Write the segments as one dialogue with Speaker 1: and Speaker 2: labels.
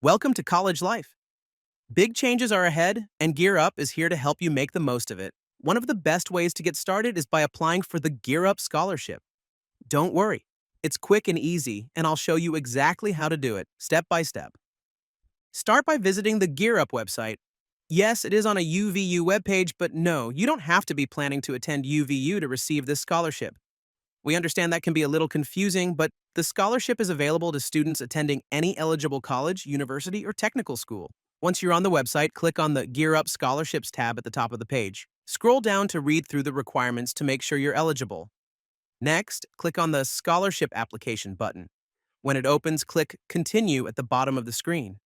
Speaker 1: Welcome to college life. Big changes are ahead, and Gear Up is here to help you make the most of it. One of the best ways to get started is by applying for the Gear Up scholarship. Don't worry, it's quick and easy, and I'll show you exactly how to do it, step by step. Start by visiting the Gear Up website. Yes, it is on a UVU webpage, but no, you don't have to be planning to attend UVU to receive this scholarship. We understand that can be a little confusing, but the scholarship is available to students attending any eligible college, university, or technical school. Once you're on the website, click on the Gear Up Scholarships tab at the top of the page. Scroll down to read through the requirements to make sure you're eligible. Next, click on the Scholarship Application button. When it opens, click Continue at the bottom of the screen.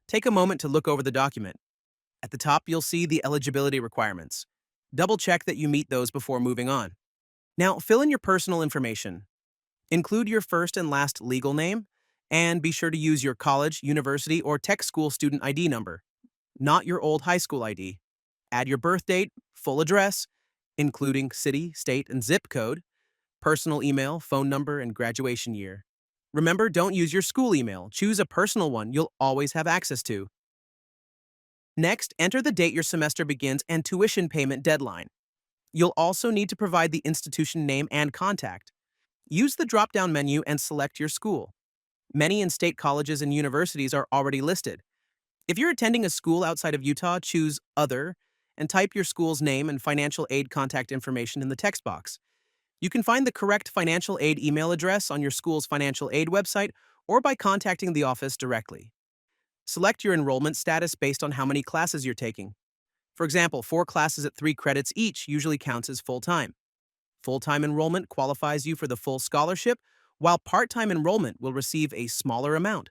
Speaker 1: Take a moment to look over the document. At the top, you'll see the eligibility requirements. Double-check that you meet those before moving on. Now, fill in your personal information. Include your first and last legal name, and be sure to use your college, university, or tech school student ID number, not your old high school ID. Add your birth date, full address, including city, state, and zip code, personal email, phone number, and graduation year. Remember, don't use your school email. Choose a personal one you'll always have access to. Next, enter the date your semester begins and tuition payment deadline. You'll also need to provide the institution name and contact. Use the drop-down menu and select your school. Many in-state colleges and universities are already listed. If you're attending a school outside of Utah, choose Other and type your school's name and financial aid contact information in the text box. You can find the correct financial aid email address on your school's financial aid website or by contacting the office directly. Select your enrollment status based on how many classes you're taking. For example, 4 classes at 3 credits each usually counts as full-time. Full-time enrollment qualifies you for the full scholarship, while part-time enrollment will receive a smaller amount.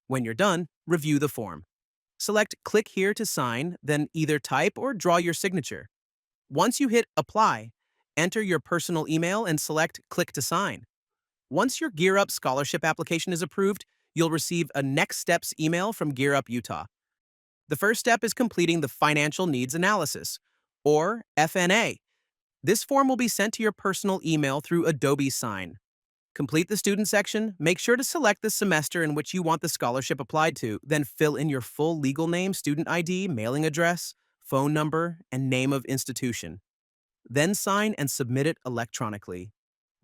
Speaker 1: When you're done, review the form. Select Click here to sign, then either type or draw your signature. Once you hit Apply, enter your personal email and select Click to sign. Once your Gear Up scholarship application is approved, you'll receive a Next Steps email from Gear Up Utah. The first step is completing the Financial Needs Analysis, or FNA. This form will be sent to your personal email through Adobe Sign. Complete the student section, make sure to select the semester in which you want the scholarship applied to, then fill in your full legal name, student ID, mailing address, phone number, and name of institution. Then sign and submit it electronically.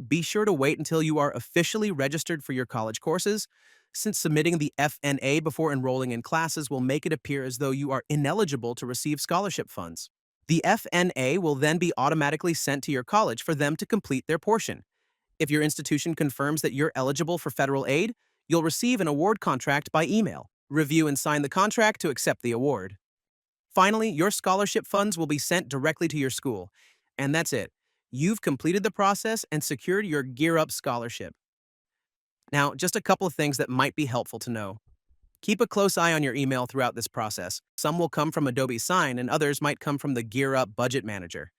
Speaker 1: Be sure to wait until you are officially registered for your college courses, since submitting the FNA before enrolling in classes will make it appear as though you are ineligible to receive scholarship funds. The FNA will then be automatically sent to your college for them to complete their portion. If your institution confirms that you're eligible for federal aid, you'll receive an award contract by email. Review and sign the contract to accept the award. Finally, your scholarship funds will be sent directly to your school. And that's it. You've completed the process and secured your Gear Up scholarship. Now, just a couple of things that might be helpful to know. Keep a close eye on your email throughout this process. Some will come from Adobe Sign and others might come from the Gear Up Budget Manager.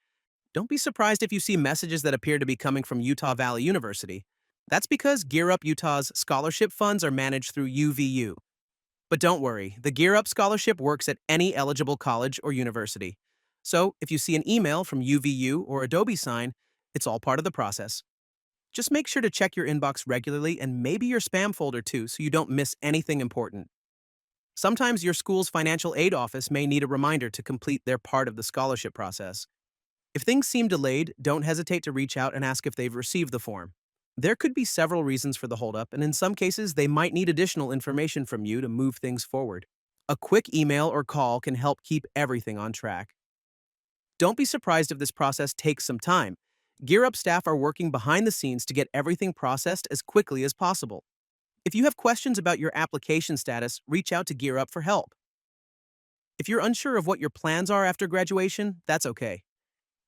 Speaker 1: Don't be surprised if you see messages that appear to be coming from Utah Valley University. That's because Gear Up Utah's scholarship funds are managed through UVU. But don't worry, the Gear Up scholarship works at any eligible college or university. So if you see an email from UVU or Adobe Sign, it's all part of the process. Just make sure to check your inbox regularly and maybe your spam folder too so you don't miss anything important. Sometimes your school's financial aid office may need a reminder to complete their part of the scholarship process. If things seem delayed, don't hesitate to reach out and ask if they've received the form. There could be several reasons for the holdup, and in some cases, they might need additional information from you to move things forward. A quick email or call can help keep everything on track. Don't be surprised if this process takes some time. Gear Up staff are working behind the scenes to get everything processed as quickly as possible. If you have questions about your application status, reach out to Gear Up for help. If you're unsure of what your plans are after graduation, that's okay.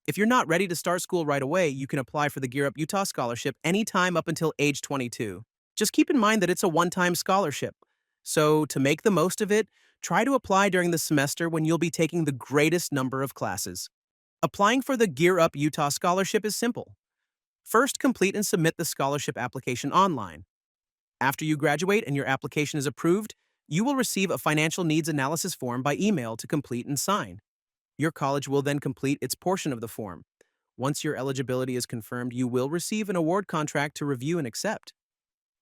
Speaker 1: If you're not ready to start school right away, you can apply for the Gear Up Utah scholarship anytime up until age 22. Just keep in mind that it's a one-time scholarship. So, to make the most of it, try to apply during the semester when you'll be taking the greatest number of classes. Applying for the Gear Up Utah scholarship is simple. First, complete and submit the scholarship application online. After you graduate and your application is approved, you will receive a financial needs analysis form by email to complete and sign. Your college will then complete its portion of the form. Once your eligibility is confirmed, you will receive an award contract to review and accept.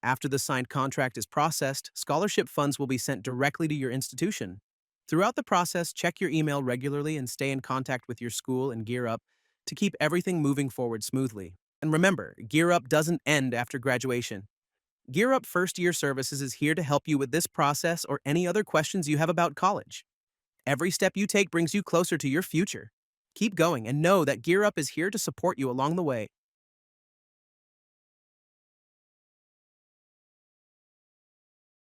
Speaker 1: After the signed contract is processed, scholarship funds will be sent directly to your institution. Throughout the process, check your email regularly and stay in contact with your school and Gear Up to keep everything moving forward smoothly. And remember, Gear Up doesn't end after graduation. Gear Up First Year Services is here to help you with this process or any other questions you have about college. Every step you take brings you closer to your future. Keep going and know that Gear Up is here to support you along the way.